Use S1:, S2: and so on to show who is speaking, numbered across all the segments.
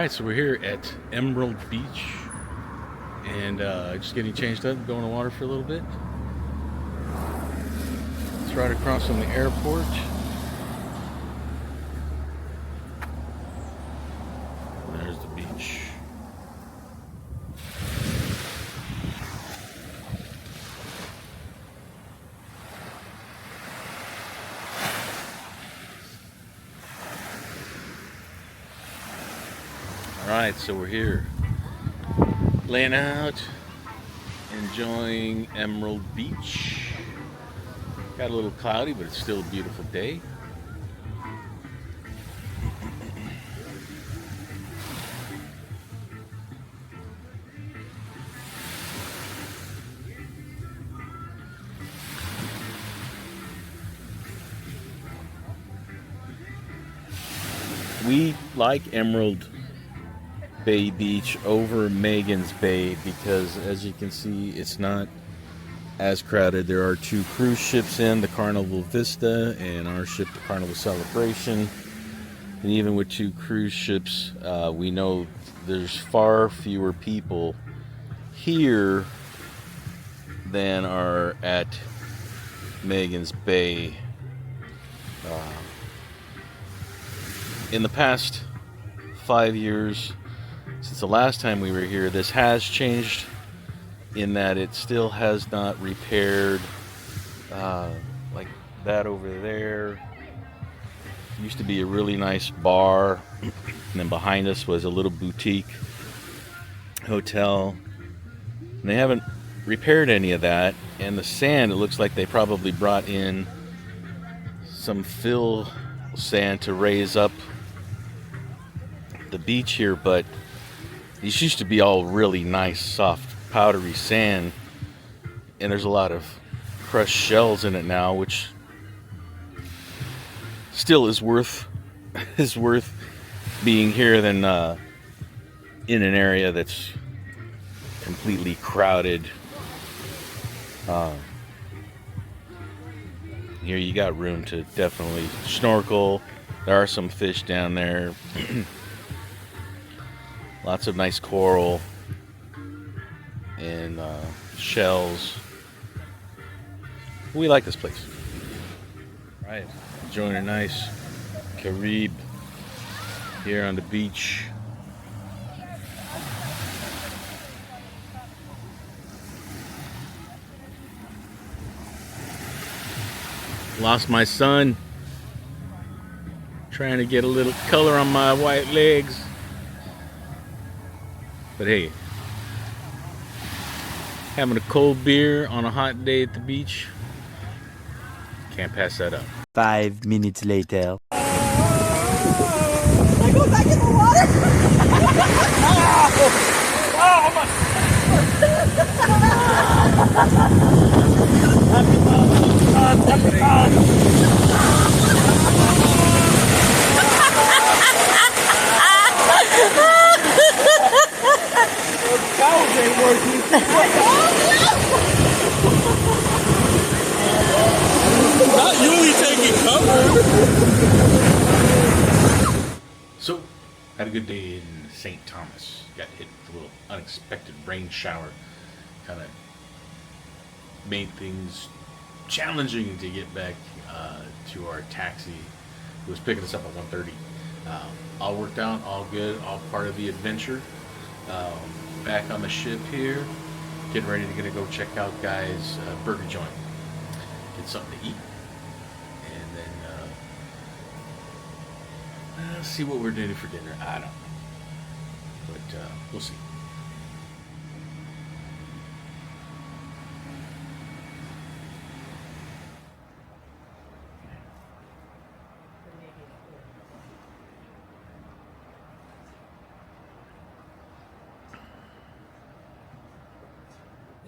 S1: Alright, so we're here at Emerald Beach and just getting changed up, going to water for a little bit. It's right across from the airport. There's the beach. Alright, so we're here, laying out, enjoying Emerald Beach. Got a little cloudy, but it's still a beautiful day. We like Emerald Bay Beach over Megan's Bay because, as you can see, it's not as crowded. There are two cruise ships in, the Carnival Vista and our ship, the Carnival Celebration. And even with two cruise ships, we know there's far fewer people here than are at Megan's Bay. In the past 5 years, since the last time we were here, this has changed in that it still has not repaired like that over there. Used to be a really nice bar, and then behind us was a little boutique hotel. And they haven't repaired any of that, and the sand, it looks like they probably brought in some fill sand to raise up the beach here, but these used to be all really nice, soft, powdery sand, and there's a lot of crushed shells in it now, which still is worth being here than in an area that's completely crowded. Here you got room to definitely snorkel. There are some fish down there. Lots of nice coral and shells. We like this place. Right, enjoying a nice Carib here on the beach. Lost my son. Trying to get a little color on my white legs. But hey, having a cold beer on a hot day at the beach, can't pass that up.
S2: 5 minutes later.
S3: I go back in the water.
S4: Cows ain't working. Not Yuli taking cover.
S1: So, had a good day in St. Thomas. Got hit with a little unexpected rain shower. Kind of made things challenging to get back to our taxi. It was picking us up at 1:30. All worked out, all good, all part of the adventure. Back on the ship here, getting ready to go check out Guy's burger joint. Get something to eat. And then see what we're doing for dinner. I don't know. But we'll see.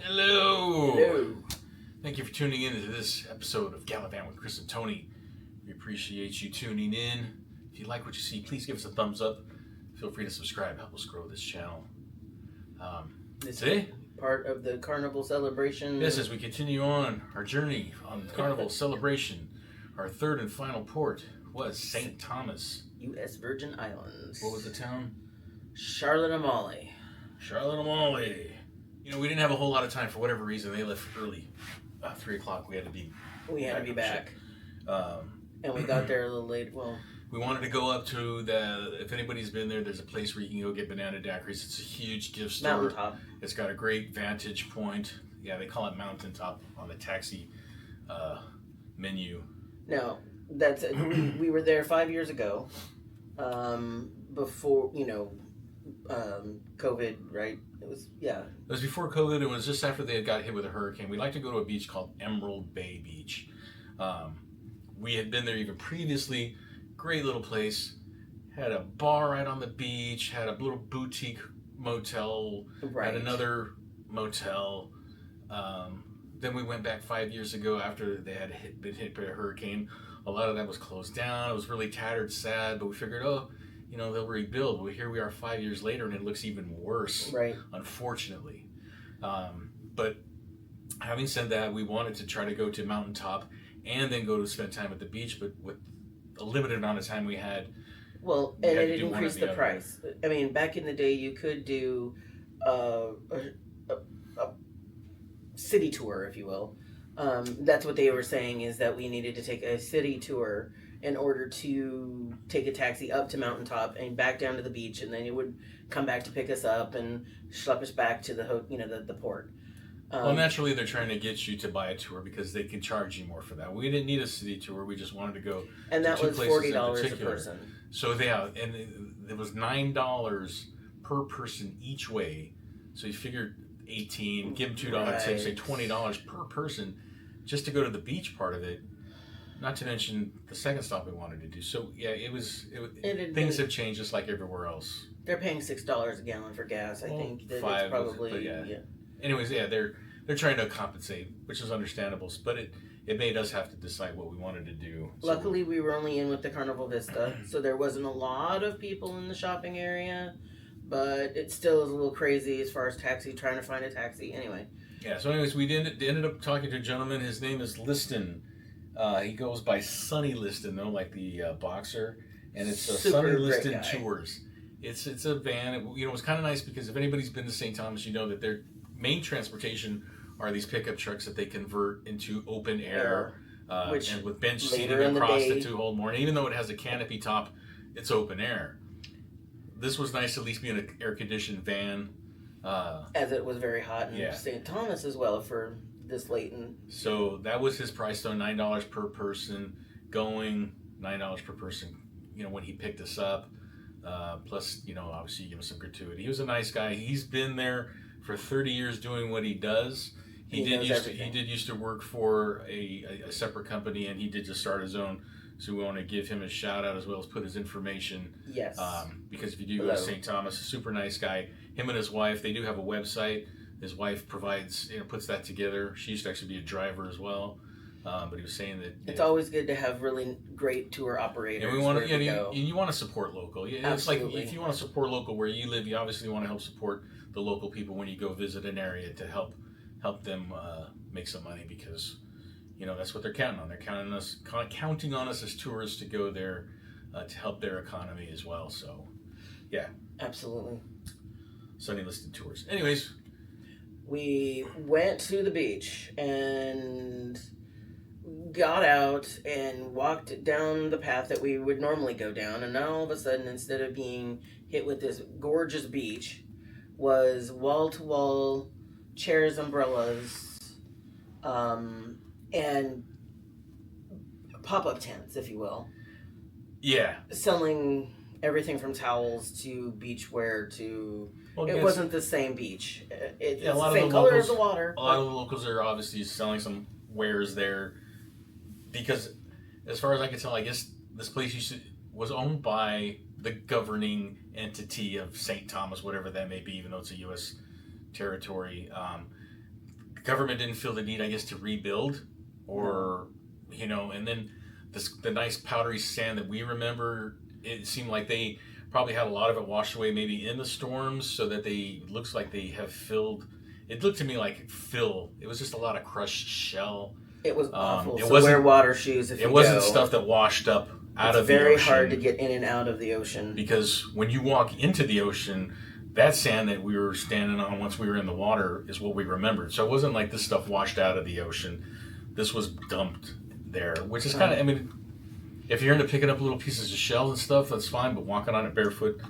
S1: Hello.
S3: Hello.
S1: Thank you for tuning in to this episode of Gallivant with Kris and Tony. We appreciate you tuning in. If you like what you see, please give us a thumbs up. Feel free to subscribe. Help us grow this channel. Today,
S3: part of the Carnival Celebration.
S1: yes, as we continue on our journey on Carnival Celebration, our third and final port was St. Thomas.
S3: U.S. Virgin Islands.
S1: What was the town?
S3: Charlotte Amalie.
S1: Charlotte Amalie. You know, we didn't have a whole lot of time for whatever reason. They left early. 3 o'clock. We had to be
S3: back. And we got there a little late. Well,
S1: we wanted to go up to if anybody's been there, there's a place where you can go get banana daiquiris. It's a huge gift store.
S3: Mountaintop.
S1: It's got a great vantage point. Yeah, they call it Mountaintop on the taxi menu.
S3: No, that's we were there 5 years ago. Before, COVID, right? It was
S1: before COVID. It was just after they had got hit with a hurricane. We like to go to a beach called Emerald Bay Beach. We had been there even previously. Great little place. Had a bar right on the beach. Had a little boutique motel.
S3: Right.
S1: Had another motel. Then we went back 5 years ago after they had been hit by a hurricane. A lot of that was closed down. It was really tattered, sad. But we figured, they'll rebuild. Well, here we are 5 years later, and it looks even worse.
S3: Right.
S1: Unfortunately. But having said that, we wanted to try to go to Mountaintop and then go to spend time at the beach, but with a limited amount of time we had.
S3: Well, and it increased the price. I mean, back in the day, you could do a city tour, if you will. That's what they were saying, is that we needed to take a city tour in order to take a taxi up to Mountaintop and back down to the beach, and then it would come back to pick us up and schlep us back to the port.
S1: Well, naturally, they're trying to get you to buy a tour because they can charge you more for that. We didn't need a city tour. We just wanted to go
S3: and that
S1: to
S3: was $40 a person.
S1: So and it was $9 per person each way. So you figured 18, give them $2 tip, say $20 per person just to go to the beach part of it. Not to mention the second stop we wanted to do. So yeah, things have changed just like everywhere else.
S3: They're paying $6 a gallon for gas. I think that
S1: $5
S3: it's probably
S1: but yeah. Anyways, yeah, they're trying to compensate, which is understandable. But it made us have to decide what we wanted to do.
S3: Luckily, we were only in with the Carnival Vista, so there wasn't a lot of people in the shopping area. But it still is a little crazy as far as trying to find a taxi. Anyway.
S1: Yeah. So anyways, we ended up talking to a gentleman. His name is Liston. He goes by Sonny Liston, though, like the boxer, and it's Sonny Liston Tours. It's a van. It was kind of nice because if anybody's been to St. Thomas, you know that their main transportation are these pickup trucks that they convert into open air, and with bench seating across it to hold more. And even though it has a canopy top, it's open air. This was nice to at least be in an air-conditioned van.
S3: As it was very hot in St. Thomas as well for this late in.
S1: So that was his price, though, $9 per person going, $9 per person, when he picked us up. Plus, obviously you give him some gratuity. He was a nice guy. He's been there for 30 years doing what he does. He did used to work for a separate company, and he did just start his own. So we want to give him a shout out as well as put his information.
S3: Yes.
S1: Because if you do go to St. Thomas, a super nice guy. Him and his wife, they do have a website. His wife provides, puts that together. She used to actually be a driver as well. But he was saying that
S3: it's always good to have really great tour operators.
S1: And we want to, you want to support local. It's like if you want to support local where you live, you obviously want to help support the local people when you go visit an area to help them make some money because that's what they're counting on. They're counting on us as tourists to go there to help their economy as well. So, yeah,
S3: absolutely.
S1: Sunny Listed Tours. Anyways,
S3: we went to the beach and got out and walked down the path that we would normally go down, and now all of a sudden, instead of being hit with this gorgeous beach, was wall-to-wall chairs, umbrellas, and pop-up tents, if you will.
S1: Yeah.
S3: Selling everything from towels to beachwear to.
S5: Well,
S3: It
S5: yes.
S3: wasn't the same beach. It's
S5: Yeah, a lot
S3: the
S5: of
S3: same
S5: the
S3: color
S5: locals,
S3: as the water.
S5: A lot of the locals are obviously selling some wares there, because, as far as I can tell, I guess this place was owned by the governing entity of St. Thomas, whatever that may be, even though it's a U.S. territory. The government didn't feel the need, I guess, to rebuild, or and then the nice powdery sand that we remember. It seemed like they probably had a lot of it washed away, maybe in the storms, so that looks like they have filled. It looked to me like fill. It was just a lot of crushed shell.
S3: It was awful.
S5: It
S3: So
S5: wasn't-
S3: wear water shoes if you
S5: It wasn't
S3: go.
S5: stuff that washed up out
S3: It's
S5: of the ocean.
S3: very hard to get in and out of the ocean.
S5: Because when you walk into the ocean, that sand that we were standing on once we were in the water is what we remembered. So it wasn't like this stuff washed out of the ocean. This was dumped there, which is kind of, I mean, if you're into picking up little pieces of shells and stuff, that's fine, but walking on it barefoot.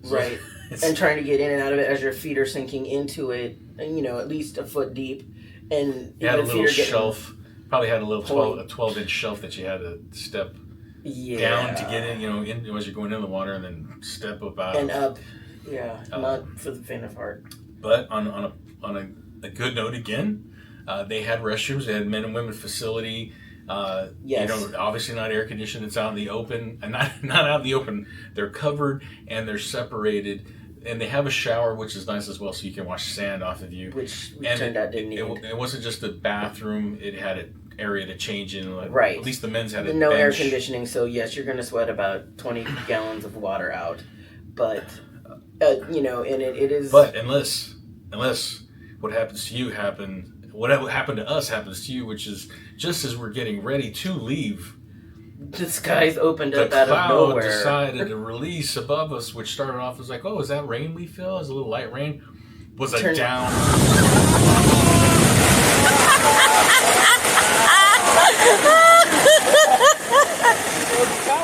S3: Right. And trying to get in and out of it as your feet are sinking into it, and, at least a foot deep. And
S5: You had a
S3: your feet
S5: little
S3: are getting
S5: shelf, probably had a little
S3: Point.
S5: 12-inch shelf that you had to step
S3: yeah.
S5: down to get in, as you're going in the water, and then step up out.
S3: And up. Yeah, not for the faint of heart.
S5: But on a good note again, they had restrooms. They had men and women facility.
S3: Yes.
S5: Obviously not air conditioned. It's out in the open, and not out in the open. They're covered and they're separated, and they have a shower, which is nice as well, so you can wash sand off of you.
S3: Which
S5: And
S3: turned out didn't need.
S5: it wasn't just a bathroom. It had an area to change in.
S3: Right.
S5: At least the men's had a
S3: No air
S5: bench.
S3: conditioning, so yes, you're going to sweat about 20 gallons of water out. But, and it is...
S5: But unless what happens to you what happened to us happens to you, which is just as we're getting ready to leave,
S3: the skies opened
S5: the
S3: up out of
S5: cloud
S3: nowhere.
S5: decided to release above us, which started off as like, oh, is that rain we feel? Is a little light rain? Was a
S3: Turned-
S5: down.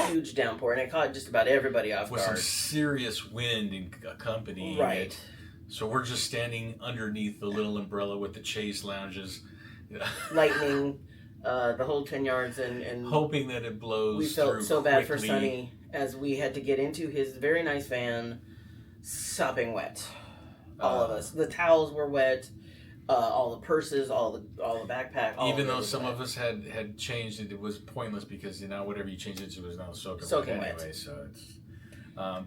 S3: Huge downpour, and it caught just about everybody off
S5: With some
S3: guard.
S5: serious wind accompanying it.
S3: Right.
S5: So we're just standing underneath the little umbrella with the Chase lounges,
S3: Lightning, the whole 10 yards, and
S5: hoping that it blows
S3: we felt
S5: through
S3: so bad for
S5: quickly.
S3: Sonny as we had to get into his very nice van, sopping wet. All of us. The towels were wet. All the purses, all the backpack.
S5: Even though some of us had changed it, it was pointless because whatever you changed it to was now soaking wet anyway. So it's,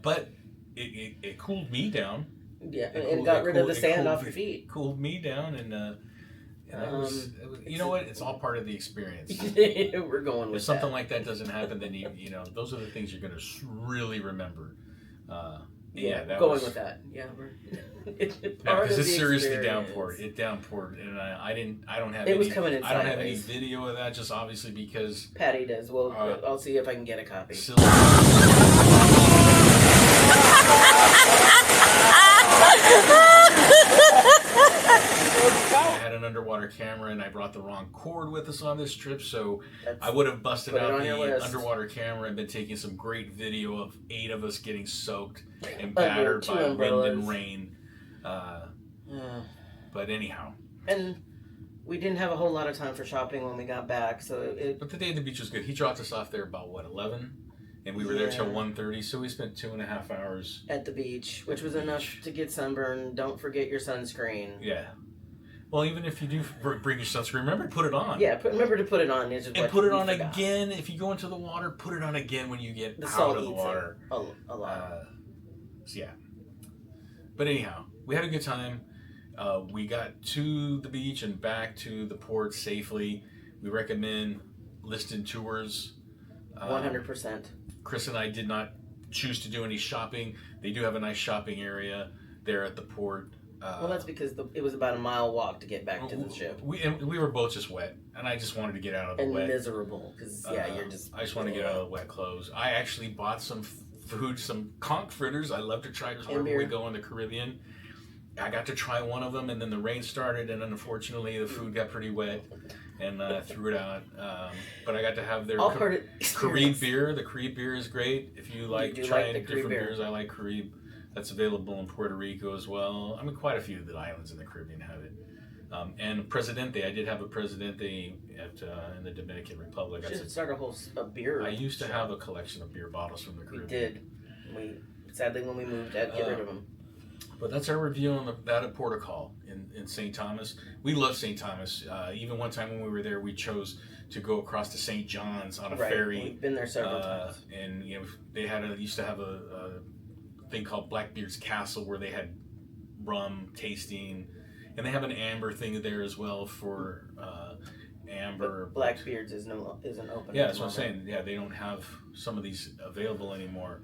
S5: but it cooled me down.
S3: Yeah,
S5: It
S3: and
S5: cooled-
S3: got
S5: it
S3: rid of
S5: cooled-
S3: the
S5: it
S3: sand
S5: cooled
S3: off
S5: me-
S3: your feet.
S5: Cooled me down, and it was, you know what? It's all part of the experience.
S3: We're going with
S5: If something
S3: that.
S5: like that doesn't happen, then you know those are the things you're going to really remember. That
S3: going
S5: was,
S3: with that. Yeah,
S5: because it seriously downpoured. It downpoured, and I don't have.
S3: It was
S5: any,
S3: coming in
S5: I don't have any
S3: sideways.
S5: video of that, just obviously because.
S3: Patty does. Well, I'll see if I can get a copy. I had an underwater camera, and I brought the wrong cord with us on this trip, so I would have busted put it
S5: out
S3: on your
S5: the
S3: list.
S5: underwater camera and been taking some great video of 8 of us getting soaked and
S3: Under
S5: battered
S3: 2
S5: by
S3: umbrellas.
S5: wind and rain. But anyhow.
S3: And we didn't have a whole lot of time for shopping when we got back, so
S5: But the day at the beach was good. He dropped us off there about, 11? And we were there till
S3: Yeah.
S5: 1:30, so we spent 2.5 hours.
S3: at the beach, which was enough to get sunburned. Don't forget your sunscreen.
S5: Yeah. Well, even if you do bring your sunscreen, remember to put it on.
S3: Yeah, remember to put it on. Is
S5: And
S3: what
S5: put it
S3: we
S5: on
S3: forgot.
S5: again. If you go into the water, put it on again when you get
S3: The
S5: out
S3: salt
S5: of the
S3: eats
S5: water.
S3: it a lot.
S5: So yeah. But anyhow, we had a good time. We got to the beach and back to the port safely. We recommend listed tours.
S3: 100%.
S5: Kris and I did not choose to do any shopping. They do have a nice shopping area there at the port.
S3: Well, that's because it was about a mile walk to get back to the ship.
S5: We were both just wet, and I just wanted to get out of the
S3: And
S5: wet.
S3: miserable, because, you're just...
S5: I just want to get out of the wet clothes. I actually bought some food, some conch fritters. I love to try this wherever we go in the Caribbean. I got to try one of them, and then the rain started, and unfortunately the food got pretty wet, and threw it out. But I got to have their
S3: All part of
S5: Carib beer. The Carib beer is great. If you like
S3: do
S5: trying
S3: like the Carib
S5: different
S3: beer.
S5: beers, I like Carib. That's available in Puerto Rico as well. I mean, quite a few of the islands in the Caribbean have it. And Presidente, I did have a Presidente in the Dominican Republic.
S3: Should start a beer.
S5: I used to have a collection of beer bottles from the
S3: You
S5: Caribbean.
S3: did. Sadly, when we moved, had to get rid of them.
S5: But that's our review on that at Portugal in St. Thomas. We love St. Thomas. Even one time when we were there, we chose to go across to St. John's on a ferry.
S3: We've been there several times.
S5: And they used to have a thing called Blackbeard's Castle where they had rum tasting, and they have an amber thing there as well for amber.
S3: But Blackbeard's isn't open.
S5: Yeah, that's what I'm saying. Yeah, they don't have some of these available anymore.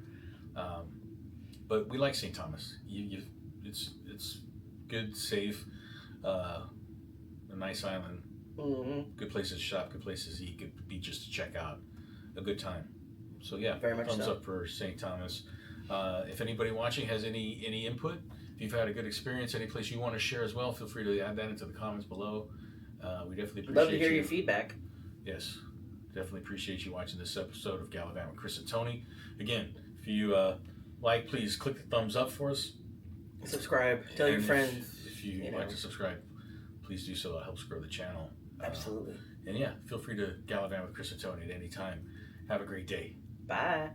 S5: But we like St. Thomas. It's good, safe, a nice island.
S3: Mm-hmm.
S5: Good places to shop, good places to eat, good beaches to check out, a good time. So yeah,
S3: Very much
S5: thumbs
S3: so.
S5: up for St. Thomas. If anybody watching has any input, if you've had a good experience, any place you want to share as well, feel free to add that into the comments below. We definitely appreciate
S3: Love to hear your feedback.
S5: Yes, definitely appreciate you watching this episode of Gallivant with Kris and Tony. Again, if you please click the thumbs up for us.
S3: Subscribe. Tell your friends.
S5: If you like to subscribe, please do so. It helps grow the channel.
S3: Absolutely.
S5: And yeah, feel free to Gallivant with Kris and Tony at any time. Have a great day.
S3: Bye.